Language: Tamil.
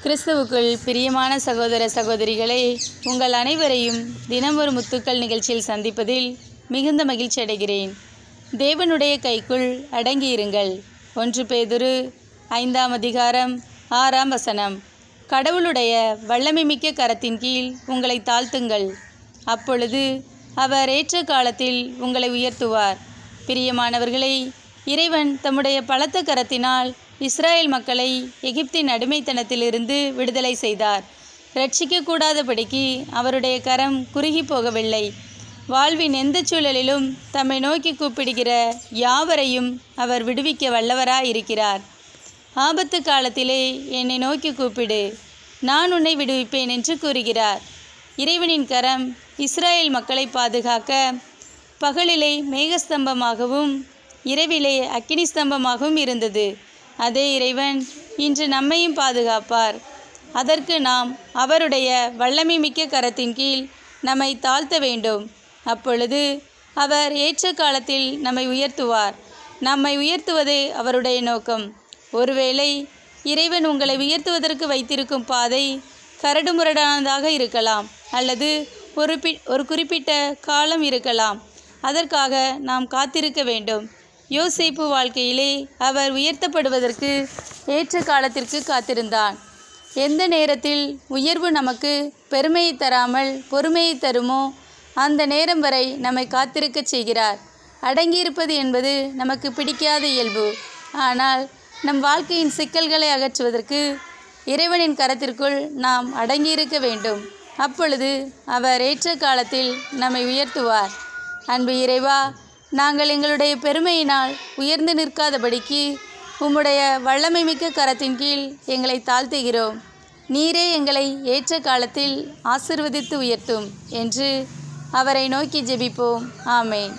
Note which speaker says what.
Speaker 1: கிறிஸ்துவுக்குள் பிரியமான சகோதர சகோதரிகளே, உங்கள் அனைவரையும் தினம் ஒரு முத்துக்கள் நிகழ்ச்சியில் சந்திப்பதில் மிகுந்த மகிழ்ச்சி அடைகிறேன். தேவனுடைய கைக்குள் அடங்கியிருங்கள். 1 பேதுரு 5ஆம் அதிகாரம் 6ஆம் வசனம். கடவுளுடைய வல்லமைமிக்க கரத்தின் கீழ் உங்களை தாழ்த்துங்கள், அப்பொழுது அவர் ஏற்ற காலத்தில் உங்களை உயர்த்துவார். பிரியமானவர்களே, இறைவன் தம்முடைய பலத்த கரத்தினால் இஸ்ராயேல் மக்களை எகிப்தின் அடிமைத்தனத்திலிருந்து விடுதலை செய்தார். இரட்சிக்கக்கூடாதபடிக்கு அவருடைய கரம் குறுகி போகவில்லை. வாழ்வின் எந்த சூழலிலும் தம்மை நோக்கி கூப்பிடுகிற யாவரையும் அவர் விடுவிக்க வல்லவராயிருக்கிறார். ஆபத்து காலத்திலே என்னை நோக்கி கூப்பிடு, நான் உன்னை விடுவிப்பேன் என்று கூறுகிறார். இறைவனின் கரம் இஸ்ராயேல் மக்களை பாதுகாக்க பகலிலே மேகஸ்தம்பமாகவும் இரவிலே அக்கினி ஸ்தம்பமாகவும் இருந்தது. அதே இறைவன் இன்று நம்மையும் பாதுகாப்பார். அதற்கு நாம் அவருடைய வல்லமை மிக்க கரத்தின் கீழ் நம்மை தாழ்த்த வேண்டும். அப்பொழுது அவர் ஏற்ற காலத்தில் நம்மை உயர்த்துவார். நம்மை உயர்த்துவதே அவருடைய நோக்கம். ஒருவேளை இறைவன் உங்களை உயர்த்துவதற்கு வைத்திருக்கும் பாதை கரடுமுரடானதாக இருக்கலாம், அல்லது ஒரு குறிப்பிட்ட காலம் இருக்கலாம். அதற்காக நாம் காத்திருக்க வேண்டும். யோசேப்பு வாழ்க்கையிலே அவர் உயர்த்தப்படுவதற்கு ஏற்ற காலத்திற்கு காத்திருந்தான். எந்த நேரத்தில் உயர்வு நமக்கு பெருமையை தராமல் பொறுமையை தருமோ அந்த நேரம் வரை நம்மை காத்திருக்க செய்கிறார். அடங்கியிருப்பது என்பது நமக்கு பிடிக்காத இயல்பு. ஆனால் நம் வாழ்க்கையின் சிக்கல்களை அகற்றுவதற்கு இறைவனின் கரத்திற்குள் நாம் அடங்கியிருக்க வேண்டும். அப்பொழுது அவர் ஏற்ற காலத்தில் நம்மை உயர்த்துவார். அன்பு இறைவா, நாங்கள் எங்களுடைய பெருமையினால் உயர்ந்து நிற்காதபடிக்கு உம்முடைய வல்லமை மிக்க கரத்தின் கீழ் எங்களை தாழ்த்துகிறோம். நீரே எங்களை ஏற்ற காலத்தில் ஆசீர்வதித்து உயர்த்தும் என்று அவரை நோக்கி ஜெபிப்போம். ஆமேன்.